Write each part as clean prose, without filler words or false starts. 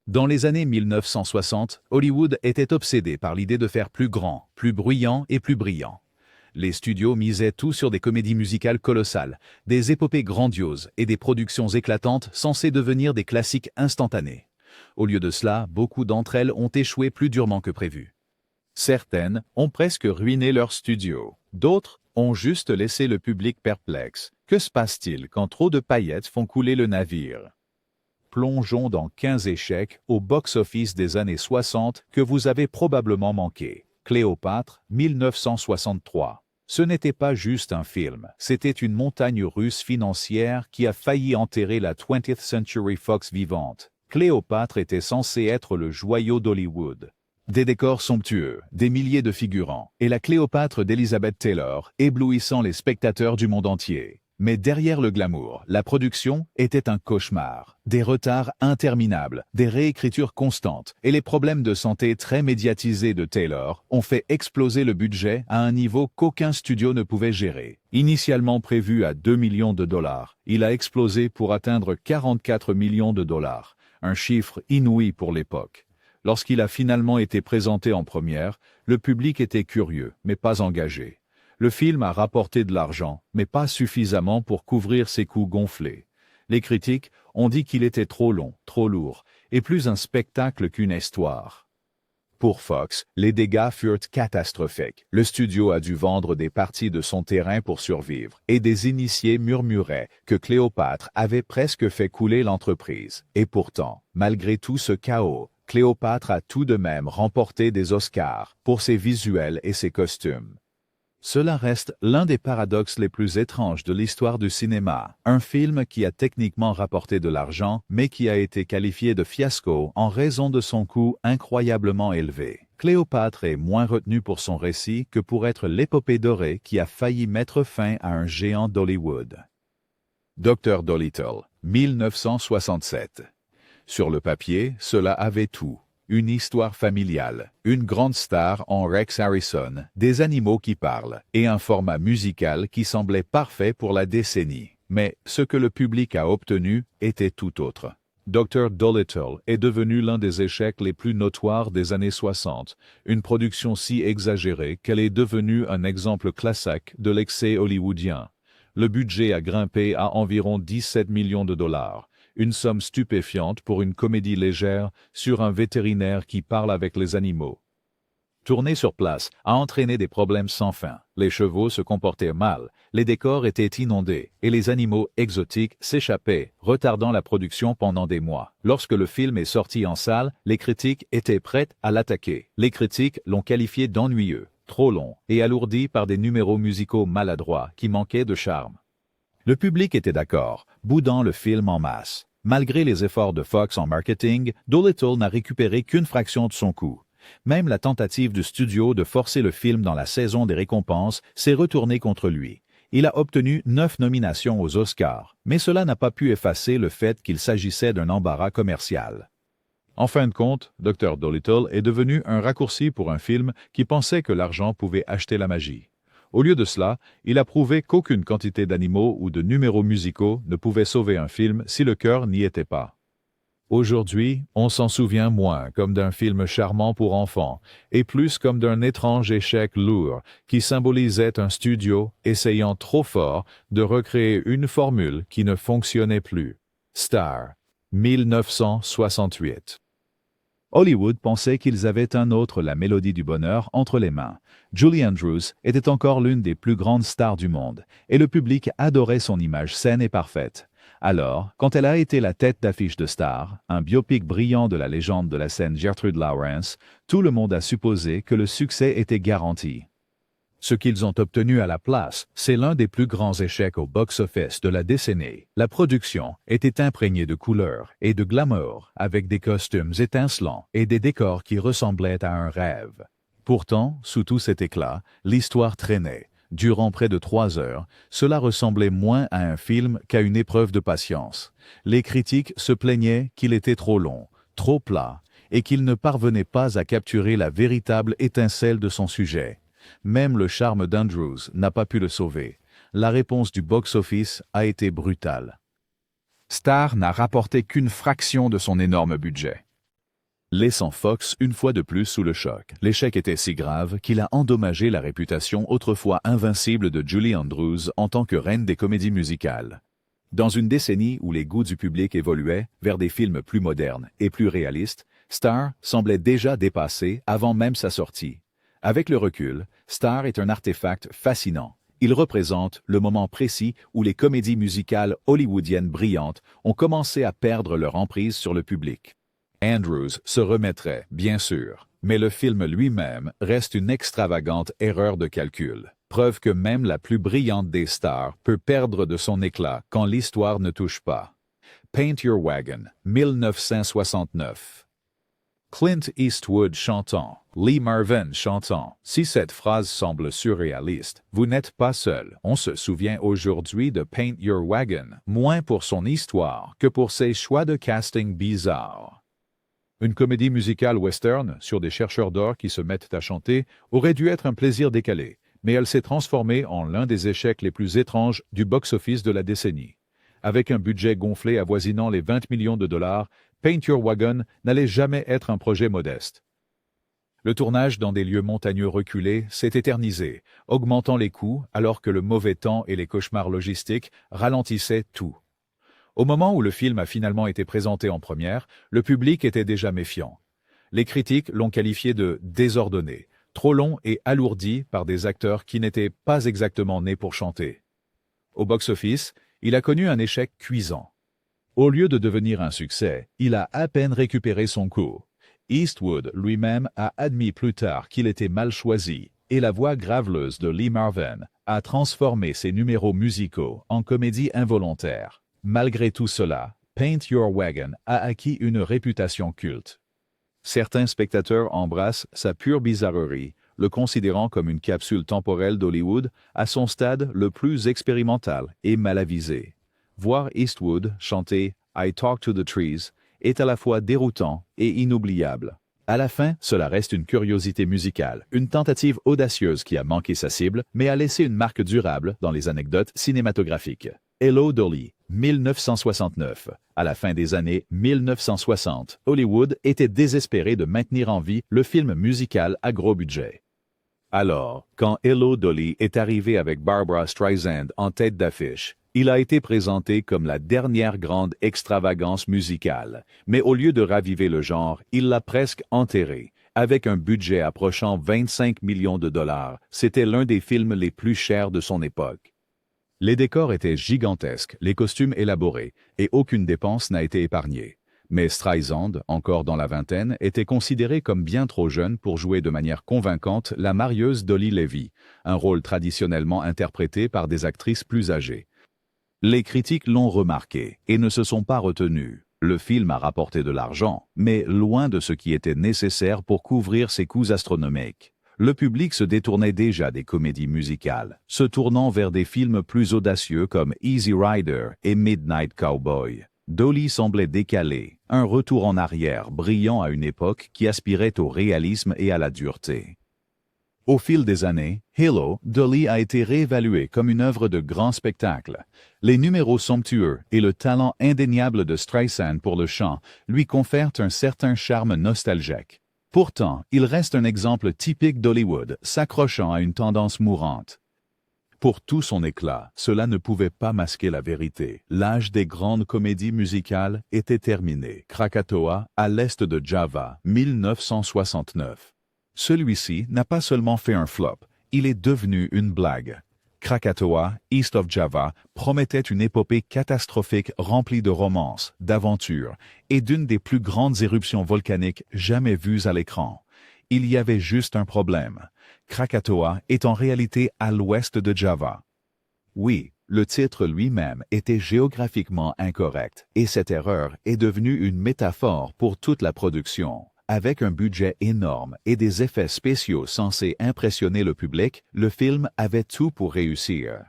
Dans les années 1960, Hollywood était obsédé par l'idée de faire plus grand, plus bruyant et plus brillant. Les studios misaient tout sur des comédies musicales colossales, des épopées grandioses et des productions éclatantes censées devenir des classiques instantanés. Au lieu de cela, beaucoup d'entre elles ont échoué plus durement que prévu. Certaines ont presque ruiné leur studio. D'autres ont juste laissé le public perplexe. Que se passe-t-il quand trop de paillettes font couler le navire? Plongeons dans 15 échecs au box-office des années 60 que vous avez probablement manqués. Cléopâtre, 1963. Ce n'était pas juste un film, c'était une montagne russe financière qui a failli enterrer la 20th Century Fox vivante. Cléopâtre était censé être le joyau d'Hollywood. Des décors somptueux, des milliers de figurants, et la Cléopâtre d'Elizabeth Taylor, éblouissant les spectateurs du monde entier. Mais derrière le glamour, la production était un cauchemar. Des retards interminables, des réécritures constantes et les problèmes de santé très médiatisés de Taylor ont fait exploser le budget à un niveau qu'aucun studio ne pouvait gérer. Initialement prévu à 2 millions de dollars, il a explosé pour atteindre 44 millions de dollars, un chiffre inouï pour l'époque. Lorsqu'il a finalement été présenté en première, le public était curieux, mais pas engagé. Le film a rapporté de l'argent, mais pas suffisamment pour couvrir ses coûts gonflés. Les critiques ont dit qu'il était trop long, trop lourd, et plus un spectacle qu'une histoire. Pour Fox, les dégâts furent catastrophiques. Le studio a dû vendre des parties de son terrain pour survivre, et des initiés murmuraient que Cléopâtre avait presque fait couler l'entreprise. Et pourtant, malgré tout ce chaos, Cléopâtre a tout de même remporté des Oscars pour ses visuels et ses costumes. Cela reste l'un des paradoxes les plus étranges de l'histoire du cinéma, un film qui a techniquement rapporté de l'argent, mais qui a été qualifié de fiasco en raison de son coût incroyablement élevé. Cléopâtre est moins retenu pour son récit que pour être l'épopée dorée qui a failli mettre fin à un géant d'Hollywood. Dr. Dolittle, 1967. Sur le papier, cela avait tout. Une histoire familiale, une grande star en Rex Harrison, des animaux qui parlent, et un format musical qui semblait parfait pour la décennie. Mais ce que le public a obtenu était tout autre. Dr. Dolittle est devenu l'un des échecs les plus notoires des années 60, une production si exagérée qu'elle est devenue un exemple classique de l'excès hollywoodien. Le budget a grimpé à environ 17 millions de dollars. Une somme stupéfiante pour une comédie légère sur un vétérinaire qui parle avec les animaux. Tourner sur place a entraîné des problèmes sans fin. Les chevaux se comportaient mal, les décors étaient inondés et les animaux exotiques s'échappaient, retardant la production pendant des mois. Lorsque le film est sorti en salle, les critiques étaient prêtes à l'attaquer. Les critiques l'ont qualifié d'ennuyeux, trop long et alourdi par des numéros musicaux maladroits qui manquaient de charme. Le public était d'accord, boudant le film en masse. Malgré les efforts de Fox en marketing, Dolittle n'a récupéré qu'une fraction de son coût. Même la tentative du studio de forcer le film dans la saison des récompenses s'est retournée contre lui. Il a obtenu 9 nominations aux Oscars, mais cela n'a pas pu effacer le fait qu'il s'agissait d'un embarras commercial. En fin de compte, Dr. Dolittle est devenu un raccourci pour un film qui pensait que l'argent pouvait acheter la magie. Au lieu de cela, il a prouvé qu'aucune quantité d'animaux ou de numéros musicaux ne pouvait sauver un film si le cœur n'y était pas. Aujourd'hui, on s'en souvient moins comme d'un film charmant pour enfants, et plus comme d'un étrange échec lourd qui symbolisait un studio essayant trop fort de recréer une formule qui ne fonctionnait plus. Star, 1968. Hollywood pensait qu'ils avaient un autre La Mélodie du Bonheur entre les mains. Julie Andrews était encore l'une des plus grandes stars du monde, et le public adorait son image saine et parfaite. Alors, quand elle a été la tête d'affiche de Star, un biopic brillant de la légende de la scène Gertrude Lawrence, tout le monde a supposé que le succès était garanti. Ce qu'ils ont obtenu à la place, c'est l'un des plus grands échecs au box-office de la décennie. La production était imprégnée de couleurs et de glamour, avec des costumes étincelants et des décors qui ressemblaient à un rêve. Pourtant, sous tout cet éclat, l'histoire traînait. Durant près de 3 heures, cela ressemblait moins à un film qu'à une épreuve de patience. Les critiques se plaignaient qu'il était trop long, trop plat, et qu'il ne parvenait pas à capturer la véritable étincelle de son sujet. Même le charme d'Andrews n'a pas pu le sauver. La réponse du box-office a été brutale. Star n'a rapporté qu'une fraction de son énorme budget. laissant Fox une fois de plus sous le choc. L'échec était si grave qu'il a endommagé la réputation autrefois invincible de Julie Andrews en tant que reine des comédies musicales. Dans une décennie où les goûts du public évoluaient vers des films plus modernes et plus réalistes, Star semblait déjà dépassé avant même sa sortie. Avec le recul, Star est un artefact fascinant. Il représente le moment précis où les comédies musicales hollywoodiennes brillantes ont commencé à perdre leur emprise sur le public. Andrews se remettrait, bien sûr, mais le film lui-même reste une extravagante erreur de calcul. Preuve que même la plus brillante des stars peut perdre de son éclat quand l'histoire ne touche pas. Paint Your Wagon, 1969. Clint Eastwood chantant, Lee Marvin chantant. Si cette phrase semble surréaliste, vous n'êtes pas seul. On se souvient aujourd'hui de Paint Your Wagon, moins pour son histoire que pour ses choix de casting bizarres. Une comédie musicale western sur des chercheurs d'or qui se mettent à chanter aurait dû être un plaisir décalé, mais elle s'est transformée en l'un des échecs les plus étranges du box-office de la décennie. Avec un budget gonflé avoisinant les 20 millions de dollars, Paint Your Wagon n'allait jamais être un projet modeste. Le tournage dans des lieux montagneux reculés s'est éternisé, augmentant les coûts alors que le mauvais temps et les cauchemars logistiques ralentissaient tout. Au moment où le film a finalement été présenté en première, le public était déjà méfiant. Les critiques l'ont qualifié de désordonné, trop long et alourdi par des acteurs qui n'étaient pas exactement nés pour chanter. Au box-office, il a connu un échec cuisant. Au lieu de devenir un succès, il a à peine récupéré son coup. Eastwood lui-même a admis plus tard qu'il était mal choisi, et la voix graveleuse de Lee Marvin a transformé ses numéros musicaux en comédie involontaire. Malgré tout cela, Paint Your Wagon a acquis une réputation culte. Certains spectateurs embrassent sa pure bizarrerie, le considérant comme une capsule temporelle d'Hollywood à son stade le plus expérimental et mal avisé. Voir Eastwood chanter « I Talk to the Trees » est à la fois déroutant et inoubliable. À la fin, cela reste une curiosité musicale, une tentative audacieuse qui a manqué sa cible, mais a laissé une marque durable dans les anecdotes cinématographiques. Hello Dolly, 1969. À la fin des années 1960, Hollywood était désespéré de maintenir en vie le film musical à gros budget. Alors, quand Hello Dolly est arrivé avec Barbra Streisand en tête d'affiche, il a été présenté comme la dernière grande extravagance musicale, mais au lieu de raviver le genre, il l'a presque enterré. Avec un budget approchant 25 millions de dollars, c'était l'un des films les plus chers de son époque. Les décors étaient gigantesques, les costumes élaborés, et aucune dépense n'a été épargnée. Mais Streisand, encore dans la vingtaine, était considérée comme bien trop jeune pour jouer de manière convaincante la marieuse Dolly Levy, un rôle traditionnellement interprété par des actrices plus âgées. Les critiques l'ont remarqué et ne se sont pas retenus. Le film a rapporté de l'argent, mais loin de ce qui était nécessaire pour couvrir ses coûts astronomiques. Le public se détournait déjà des comédies musicales, se tournant vers des films plus audacieux comme Easy Rider et Midnight Cowboy. Dolly semblait décalé, un retour en arrière brillant à une époque qui aspirait au réalisme et à la dureté. Au fil des années, Hello Dolly a été réévalué comme une œuvre de grand spectacle. Les numéros somptueux et le talent indéniable de Streisand pour le chant lui confèrent un certain charme nostalgique. Pourtant, il reste un exemple typique d'Hollywood, s'accrochant à une tendance mourante. Pour tout son éclat, cela ne pouvait pas masquer la vérité. L'âge des grandes comédies musicales était terminé. Krakatoa, à l'est de Java, 1969. Celui-ci n'a pas seulement fait un flop, il est devenu une blague. Krakatoa, East of Java, promettait une épopée catastrophique remplie de romances, d'aventures et d'une des plus grandes éruptions volcaniques jamais vues à l'écran. Il y avait juste un problème. Krakatoa est en réalité à l'ouest de Java. Oui, le titre lui-même était géographiquement incorrect, et cette erreur est devenue une métaphore pour toute la production. Avec un budget énorme et des effets spéciaux censés impressionner le public, le film avait tout pour réussir.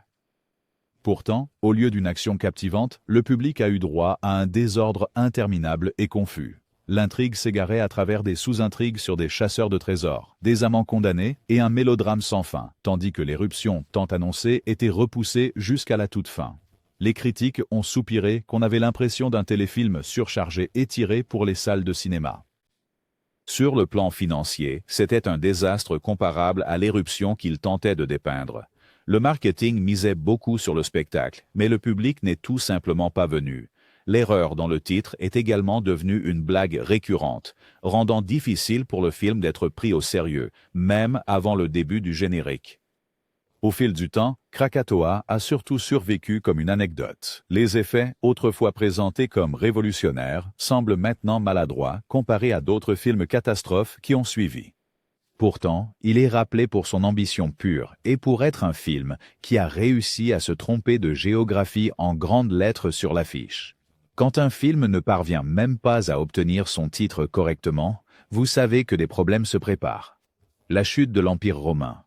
Pourtant, au lieu d'une action captivante, le public a eu droit à un désordre interminable et confus. L'intrigue s'égarait à travers des sous-intrigues sur des chasseurs de trésors, des amants condamnés et un mélodrame sans fin, tandis que l'éruption tant annoncée était repoussée jusqu'à la toute fin. Les critiques ont soupiré qu'on avait l'impression d'un téléfilm surchargé et tiré pour les salles de cinéma. Sur le plan financier, c'était un désastre comparable à l'éruption qu'il tentait de dépeindre. Le marketing misait beaucoup sur le spectacle, mais le public n'est tout simplement pas venu. L'erreur dans le titre est également devenue une blague récurrente, rendant difficile pour le film d'être pris au sérieux, même avant le début du générique. Au fil du temps, Krakatoa a surtout survécu comme une anecdote. Les effets, autrefois présentés comme révolutionnaires, semblent maintenant maladroits comparés à d'autres films catastrophes qui ont suivi. Pourtant, il est rappelé pour son ambition pure et pour être un film qui a réussi à se tromper de géographie en grandes lettres sur l'affiche. Quand un film ne parvient même pas à obtenir son titre correctement, vous savez que des problèmes se préparent. La chute de l'Empire romain.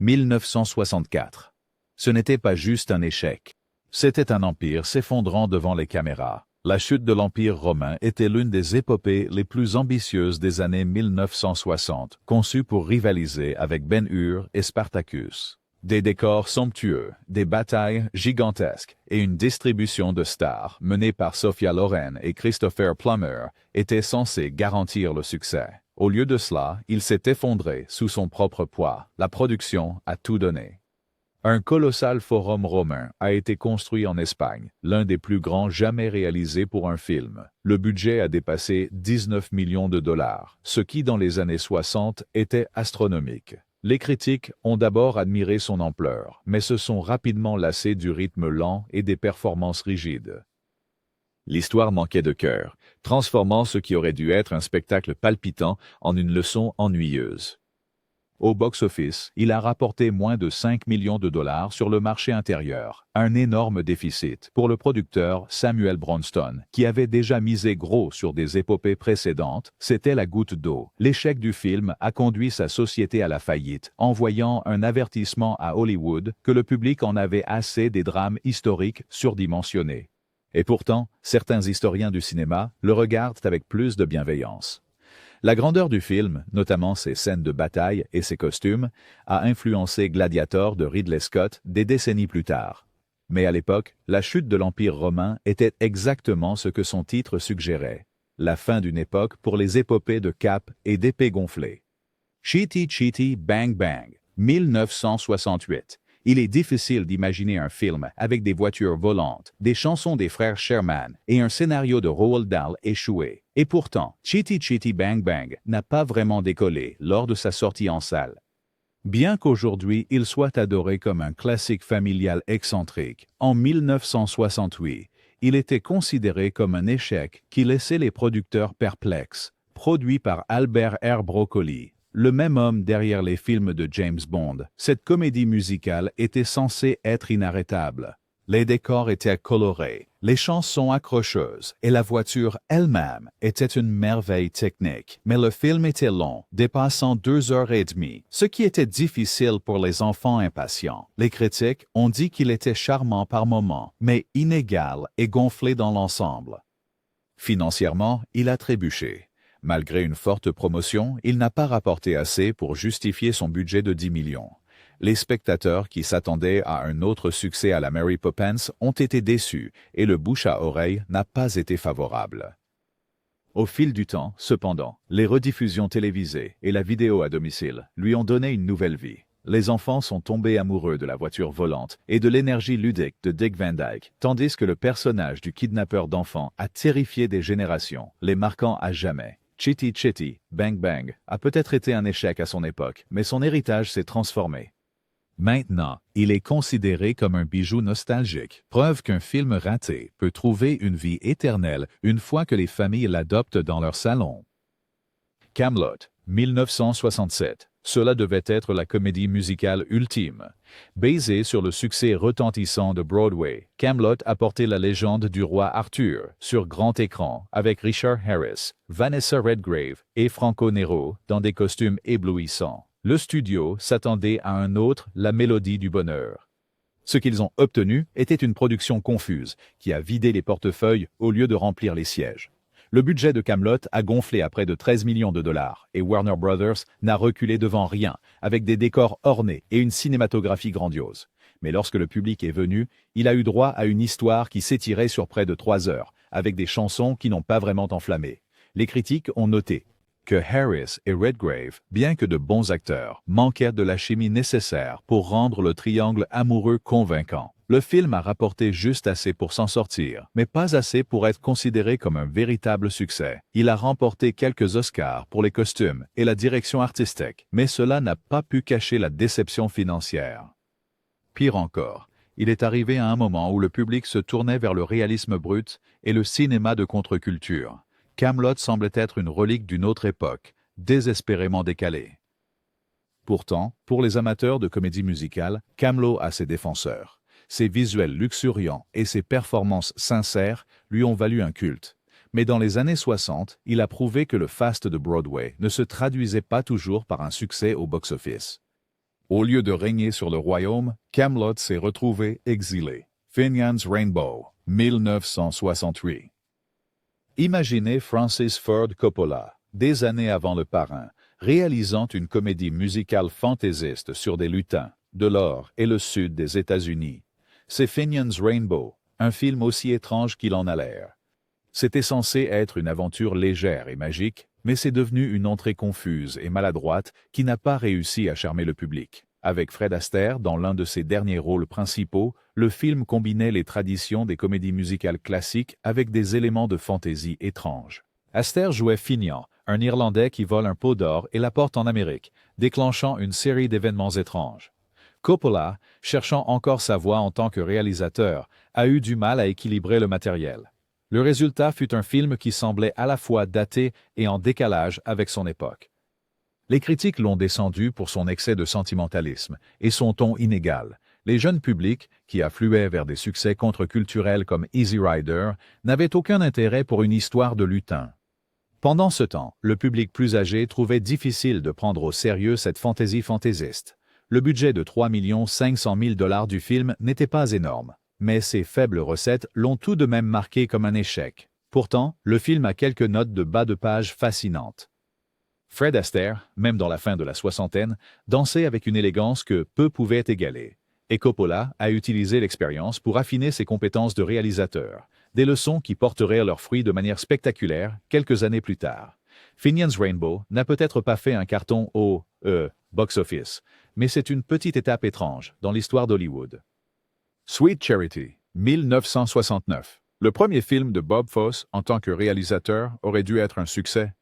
1964. Ce n'était pas juste un échec. C'était un empire s'effondrant devant les caméras. La chute de l'Empire romain était l'une des épopées les plus ambitieuses des années 1960, conçue pour rivaliser avec Ben-Hur et Spartacus. Des décors somptueux, des batailles gigantesques et une distribution de stars menée par Sophia Loren et Christopher Plummer étaient censés garantir le succès. Au lieu de cela, il s'est effondré sous son propre poids. La production a tout donné. Un colossal forum romain a été construit en Espagne, l'un des plus grands jamais réalisés pour un film. Le budget a dépassé 19 millions de dollars, ce qui dans les années 60 était astronomique. Les critiques ont d'abord admiré son ampleur, mais se sont rapidement lassés du rythme lent et des performances rigides. L'histoire manquait de cœur, transformant ce qui aurait dû être un spectacle palpitant en une leçon ennuyeuse. Au box-office, il a rapporté moins de 5 millions de dollars sur le marché intérieur, un énorme déficit pour le producteur Samuel Bronston, qui avait déjà misé gros sur des épopées précédentes. C'était la goutte d'eau. L'échec du film a conduit sa société à la faillite, envoyant un avertissement à Hollywood que le public en avait assez des drames historiques surdimensionnés. Et pourtant, certains historiens du cinéma le regardent avec plus de bienveillance. La grandeur du film, notamment ses scènes de bataille et ses costumes, a influencé Gladiator de Ridley Scott des décennies plus tard. Mais à l'époque, la chute de l'Empire romain était exactement ce que son titre suggérait. La fin d'une époque pour les épopées de cap et d'épées gonflées. Chitty Chitty Bang Bang, 1968. Il est difficile d'imaginer un film avec des voitures volantes, des chansons des frères Sherman et un scénario de Roald Dahl échoué. Et pourtant, Chitty Chitty Bang Bang n'a pas vraiment décollé lors de sa sortie en salle. Bien qu'aujourd'hui il soit adoré comme un classique familial excentrique, en 1968, il était considéré comme un échec qui laissait les producteurs perplexes. Produit par Albert R. Broccoli, le même homme derrière les films de James Bond, cette comédie musicale était censée être inarrêtable. Les décors étaient colorés, les chansons accrocheuses et la voiture elle-même était une merveille technique. Mais le film était long, dépassant 2 heures et demie, ce qui était difficile pour les enfants impatients. Les critiques ont dit qu'il était charmant par moments, mais inégal et gonflé dans l'ensemble. Financièrement, il a trébuché. Malgré une forte promotion, il n'a pas rapporté assez pour justifier son budget de 10 millions. Les spectateurs qui s'attendaient à un autre succès à la Mary Poppins ont été déçus et le bouche à oreille n'a pas été favorable. Au fil du temps, cependant, les rediffusions télévisées et la vidéo à domicile lui ont donné une nouvelle vie. Les enfants sont tombés amoureux de la voiture volante et de l'énergie ludique de Dick Van Dyke, tandis que le personnage du kidnappeur d'enfants a terrifié des générations, les marquant à jamais. Chitty Chitty Bang Bang a peut-être été un échec à son époque, mais son héritage s'est transformé. Maintenant, il est considéré comme un bijou nostalgique, preuve qu'un film raté peut trouver une vie éternelle une fois que les familles l'adoptent dans leur salon. Camelot, 1967. Cela devait être la comédie musicale ultime. Basée sur le succès retentissant de Broadway, Camelot a porté la légende du roi Arthur sur grand écran avec Richard Harris, Vanessa Redgrave et Franco Nero dans des costumes éblouissants. Le studio s'attendait à un autre, La Mélodie du bonheur. Ce qu'ils ont obtenu était une production confuse qui a vidé les portefeuilles au lieu de remplir les sièges. Le budget de Camelot a gonflé à près de 13 millions de dollars et Warner Brothers n'a reculé devant rien, avec des décors ornés et une cinématographie grandiose. Mais lorsque le public est venu, il a eu droit à une histoire qui s'étirait sur près de 3 heures, avec des chansons qui n'ont pas vraiment enflammé. Les critiques ont noté que Harris et Redgrave, bien que de bons acteurs, manquèrent de la chimie nécessaire pour rendre le triangle amoureux convaincant. Le film a rapporté juste assez pour s'en sortir, mais pas assez pour être considéré comme un véritable succès. Il a remporté quelques Oscars pour les costumes et la direction artistique, mais cela n'a pas pu cacher la déception financière. Pire encore, il est arrivé à un moment où le public se tournait vers le réalisme brut et le cinéma de contre-culture. Kaamelott semblait être une relique d'une autre époque, désespérément décalée. Pourtant, pour les amateurs de comédie musicale, Kaamelott a ses défenseurs. Ses visuels luxuriants et ses performances sincères lui ont valu un culte. Mais dans les années 60, il a prouvé que le faste de Broadway ne se traduisait pas toujours par un succès au box-office. Au lieu de régner sur le royaume, Kaamelott s'est retrouvé exilé. Finian's Rainbow, 1968. Imaginez Francis Ford Coppola, des années avant Le Parrain, réalisant une comédie musicale fantaisiste sur des lutins, de l'or et le sud des États-Unis. C'est Finian's Rainbow, un film aussi étrange qu'il en a l'air. C'était censé être une aventure légère et magique, mais c'est devenu une entrée confuse et maladroite qui n'a pas réussi à charmer le public. Avec Fred Astaire dans l'un de ses derniers rôles principaux, le film combinait les traditions des comédies musicales classiques avec des éléments de fantaisie étranges. Astaire jouait Finian, un Irlandais qui vole un pot d'or et l'apporte en Amérique, déclenchant une série d'événements étranges. Coppola, cherchant encore sa voie en tant que réalisateur, a eu du mal à équilibrer le matériel. Le résultat fut un film qui semblait à la fois daté et en décalage avec son époque. Les critiques l'ont descendu pour son excès de sentimentalisme et son ton inégal. Les jeunes publics, qui affluaient vers des succès contre-culturels comme Easy Rider, n'avaient aucun intérêt pour une histoire de lutin. Pendant ce temps, le public plus âgé trouvait difficile de prendre au sérieux cette fantaisie fantaisiste. Le budget de 3 500 000 $ du film n'était pas énorme, mais ses faibles recettes l'ont tout de même marqué comme un échec. Pourtant, le film a quelques notes de bas de page fascinantes. Fred Astaire, même dans la fin de la soixantaine, dansait avec une élégance que peu pouvaient égaler. Et Coppola a utilisé l'expérience pour affiner ses compétences de réalisateur, des leçons qui porteraient leurs fruits de manière spectaculaire quelques années plus tard. Finian's Rainbow n'a peut-être pas fait un carton au box-office, mais c'est une petite étape étrange dans l'histoire d'Hollywood. Sweet Charity, 1969. Le premier film de Bob Fosse en tant que réalisateur aurait dû être un succès.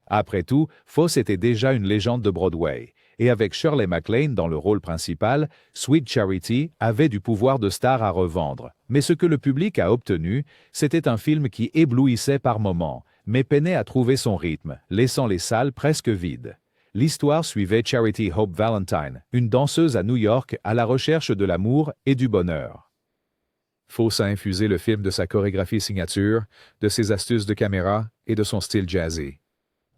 Après tout, Fosse était déjà une légende de Broadway, et avec Shirley MacLaine dans le rôle principal, Sweet Charity avait du pouvoir de star à revendre. Mais ce que le public a obtenu, c'était un film qui éblouissait par moments, mais peinait à trouver son rythme, laissant les salles presque vides. L'histoire suivait Charity Hope Valentine, une danseuse à New York à la recherche de l'amour et du bonheur. Fosse a infusé le film de sa chorégraphie signature, de ses astuces de caméra et de son style jazzy.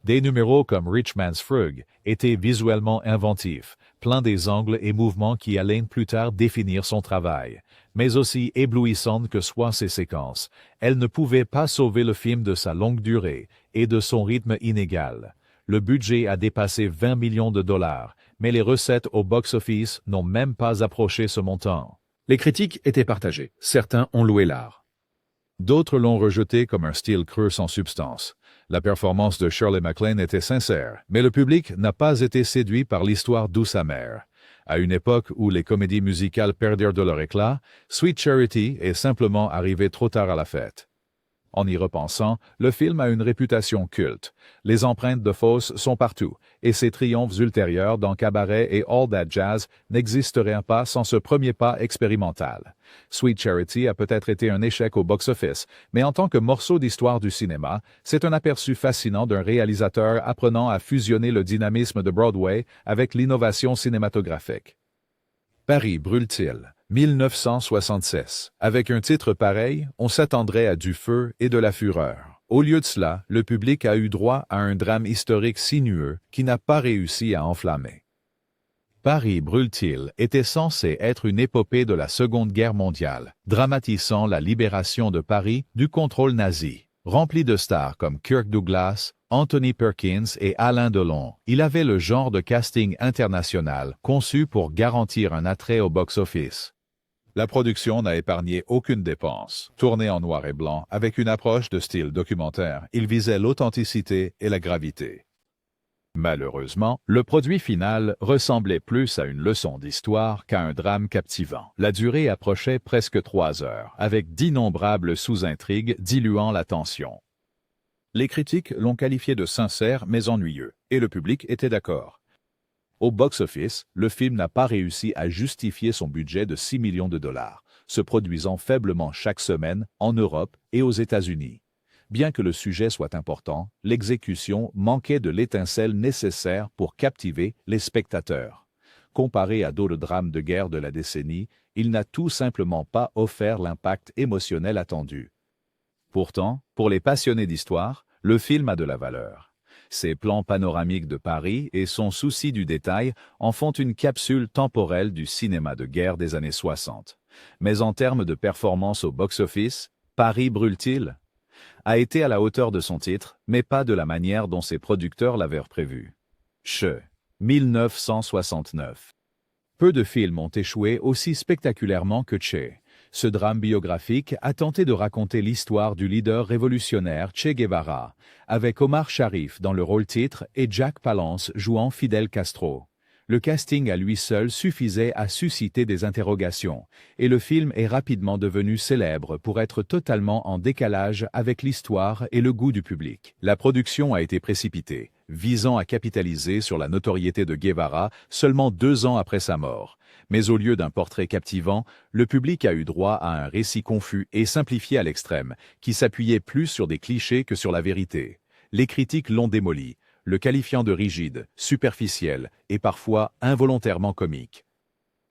Des numéros comme Rich Man's Frug étaient visuellement inventifs, pleins des angles et mouvements qui allaient plus tard définir son travail. Mais aussi éblouissantes que soient ces séquences, elles ne pouvaient pas sauver le film de sa longue durée et de son rythme inégal. Le budget a dépassé 20 millions de $, mais les recettes au box-office n'ont même pas approché ce montant. Les critiques étaient partagées. Certains ont loué l'art. D'autres l'ont rejeté comme un style creux sans substance. La performance de Shirley MacLaine était sincère, mais le public n'a pas été séduit par l'histoire douce amère. À une époque où les comédies musicales perdirent de leur éclat, Sweet Charity est simplement arrivé trop tard à la fête. En y repensant, le film a une réputation culte. Les empreintes de Fosse sont partout, et ses triomphes ultérieurs dans Cabaret et All That Jazz n'existeraient pas sans ce premier pas expérimental. Sweet Charity a peut-être été un échec au box-office, mais en tant que morceau d'histoire du cinéma, c'est un aperçu fascinant d'un réalisateur apprenant à fusionner le dynamisme de Broadway avec l'innovation cinématographique. Paris brûle-t-il? 1976. Avec un titre pareil, on s'attendrait à du feu et de la fureur. Au lieu de cela, le public a eu droit à un drame historique sinueux qui n'a pas réussi à enflammer. Paris brûle-t-il était censé être une épopée de la Seconde Guerre mondiale, dramatisant la libération de Paris du contrôle nazi. Rempli de stars comme Kirk Douglas, Anthony Perkins et Alain Delon, il avait le genre de casting international conçu pour garantir un attrait au box-office. La production n'a épargné aucune dépense. Tourné en noir et blanc, avec une approche de style documentaire, il visait l'authenticité et la gravité. Malheureusement, le produit final ressemblait plus à une leçon d'histoire qu'à un drame captivant. La durée approchait presque 3 heures, avec d'innombrables sous-intrigues diluant la tension. Les critiques l'ont qualifié de sincère mais ennuyeux, et le public était d'accord. Au box-office, le film n'a pas réussi à justifier son budget de 6 millions de dollars, se produisant faiblement chaque semaine en Europe et aux États-Unis. Bien que le sujet soit important, l'exécution manquait de l'étincelle nécessaire pour captiver les spectateurs. Comparé à d'autres drames de guerre de la décennie, il n'a tout simplement pas offert l'impact émotionnel attendu. Pourtant, pour les passionnés d'histoire, le film a de la valeur. Ses plans panoramiques de Paris et son souci du détail en font une capsule temporelle du cinéma de guerre des années 60. Mais en termes de performance au box-office, Paris brûle-t-il ? A été à la hauteur de son titre, mais pas de la manière dont ses producteurs l'avaient prévu. 1969. Peu de films ont échoué aussi spectaculairement que Che. Ce drame biographique a tenté de raconter l'histoire du leader révolutionnaire Che Guevara, avec Omar Sharif dans le rôle-titre et Jack Palance jouant Fidel Castro. Le casting à lui seul suffisait à susciter des interrogations, et le film est rapidement devenu célèbre pour être totalement en décalage avec l'histoire et le goût du public. La production a été précipitée, visant à capitaliser sur la notoriété de Guevara seulement 2 ans après sa mort. Mais au lieu d'un portrait captivant, le public a eu droit à un récit confus et simplifié à l'extrême, qui s'appuyait plus sur des clichés que sur la vérité. Les critiques l'ont démoli, le qualifiant de rigide, superficiel et parfois involontairement comique.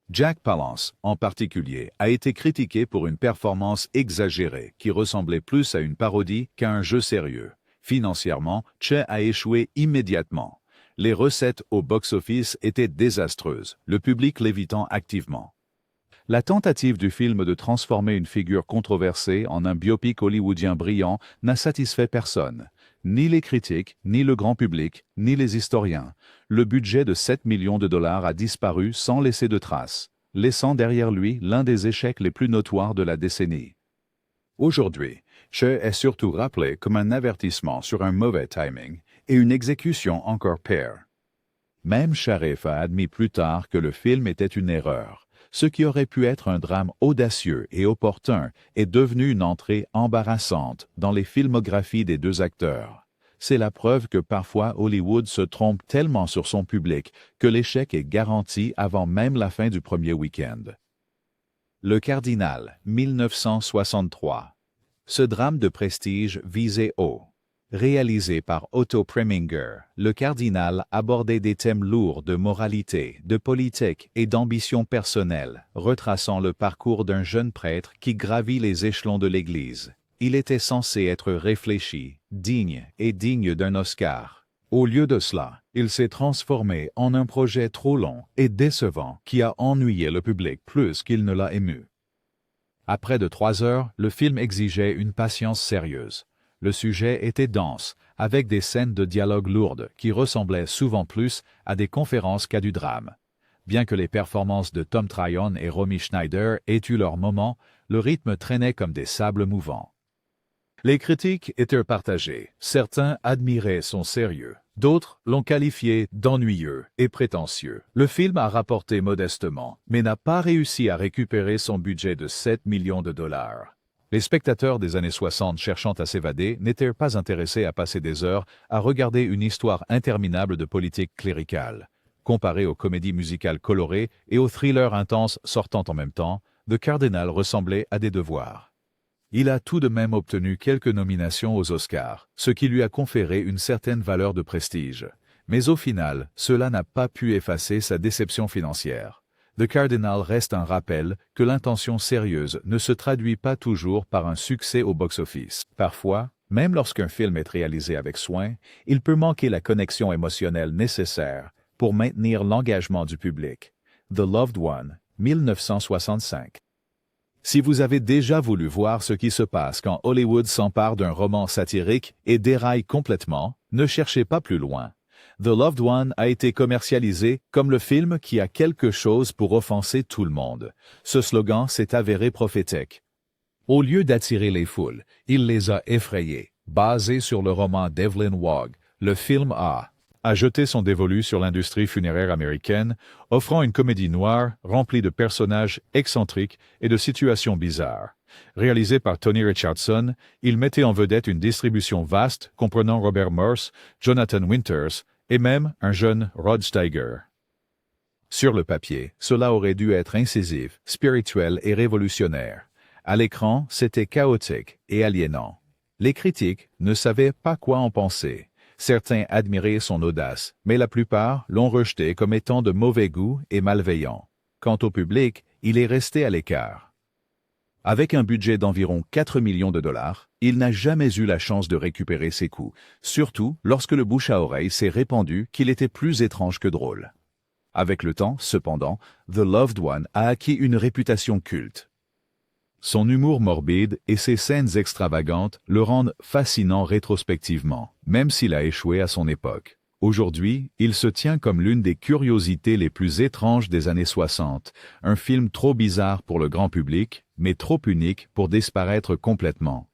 Jack Palance, en particulier, a été critiqué pour une performance exagérée qui ressemblait plus à une parodie qu'à un jeu sérieux. Financièrement, Che a échoué immédiatement. Les recettes au box-office étaient désastreuses, le public l'évitant activement. La tentative du film de transformer une figure controversée en un biopic hollywoodien brillant n'a satisfait personne. Ni les critiques, ni le grand public, ni les historiens. Le budget de 7 millions de dollars a disparu sans laisser de traces, laissant derrière lui l'un des échecs les plus notoires de la décennie. Aujourd'hui, Che est surtout rappelé comme un avertissement sur un mauvais timing et une exécution encore pire. Même Sharif a admis plus tard que le film était une erreur. Ce qui aurait pu être un drame audacieux et opportun est devenu une entrée embarrassante dans les filmographies des deux acteurs. C'est la preuve que parfois Hollywood se trompe tellement sur son public que l'échec est garanti avant même la fin du premier week-end. Le Cardinal, 1963. Ce drame de prestige visait haut. Réalisé par Otto Preminger, Le Cardinal abordait des thèmes lourds de moralité, de politique et d'ambition personnelle, retraçant le parcours d'un jeune prêtre qui gravit les échelons de l'Église. Il était censé être réfléchi, digne d'un Oscar. Au lieu de cela, il s'est transformé en un projet trop long et décevant qui a ennuyé le public plus qu'il ne l'a ému. À près de 3 heures, le film exigeait une patience sérieuse. Le sujet était dense, avec des scènes de dialogue lourdes qui ressemblaient souvent plus à des conférences qu'à du drame. Bien que les performances de Tom Tryon et Romy Schneider aient eu leur moment, le rythme traînait comme des sables mouvants. Les critiques étaient partagées. Certains admiraient son sérieux. D'autres l'ont qualifié d'ennuyeux et prétentieux. Le film a rapporté modestement, mais n'a pas réussi à récupérer son budget de 7 millions de dollars. Les spectateurs des années 60 cherchant à s'évader n'étaient pas intéressés à passer des heures à regarder une histoire interminable de politique cléricale. Comparé aux comédies musicales colorées et aux thrillers intenses sortant en même temps, The Cardinal ressemblait à des devoirs. Il a tout de même obtenu quelques nominations aux Oscars, ce qui lui a conféré une certaine valeur de prestige. Mais au final, cela n'a pas pu effacer sa déception financière. The Cardinal reste un rappel que l'intention sérieuse ne se traduit pas toujours par un succès au box-office. Parfois, même lorsqu'un film est réalisé avec soin, il peut manquer la connexion émotionnelle nécessaire pour maintenir l'engagement du public. The Loved One, 1965. Si vous avez déjà voulu voir ce qui se passe quand Hollywood s'empare d'un roman satirique et déraille complètement, ne cherchez pas plus loin. The Loved One a été commercialisé comme le film qui a quelque chose pour offenser tout le monde. Ce slogan s'est avéré prophétique. Au lieu d'attirer les foules, il les a effrayés. Basé sur le roman d'Evelyn Waugh, le film a a jeté son dévolu sur l'industrie funéraire américaine, offrant une comédie noire remplie de personnages excentriques et de situations bizarres. Réalisé par Tony Richardson, il mettait en vedette une distribution vaste comprenant Robert Morse, Jonathan Winters et même un jeune Rod Steiger. Sur le papier, cela aurait dû être incisif, spirituel et révolutionnaire. À l'écran, c'était chaotique et aliénant. Les critiques ne savaient pas quoi en penser. Certains admiraient son audace, mais la plupart l'ont rejeté comme étant de mauvais goût et malveillant. Quant au public, il est resté à l'écart. Avec un budget d'environ 4 millions de dollars, il n'a jamais eu la chance de récupérer ses coûts, surtout lorsque le bouche à oreille s'est répandu qu'il était plus étrange que drôle. Avec le temps, cependant, The Loved One a acquis une réputation culte. Son humour morbide et ses scènes extravagantes le rendent fascinant rétrospectivement, même s'il a échoué à son époque. Aujourd'hui, il se tient comme l'une des curiosités les plus étranges des années 60, un film trop bizarre pour le grand public, mais trop unique pour disparaître complètement.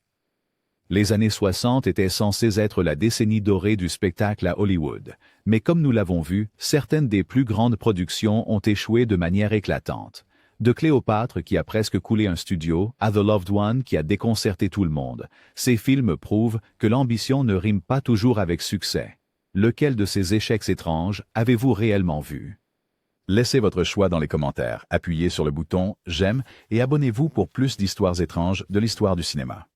Les années 60 étaient censées être la décennie dorée du spectacle à Hollywood, mais comme nous l'avons vu, certaines des plus grandes productions ont échoué de manière éclatante. De Cléopâtre qui a presque coulé un studio à The Loved One qui a déconcerté tout le monde, ces films prouvent que l'ambition ne rime pas toujours avec succès. Lequel de ces échecs étranges avez-vous réellement vu? Laissez votre choix dans les commentaires, appuyez sur le bouton « J'aime » et abonnez-vous pour plus d'histoires étranges de l'histoire du cinéma.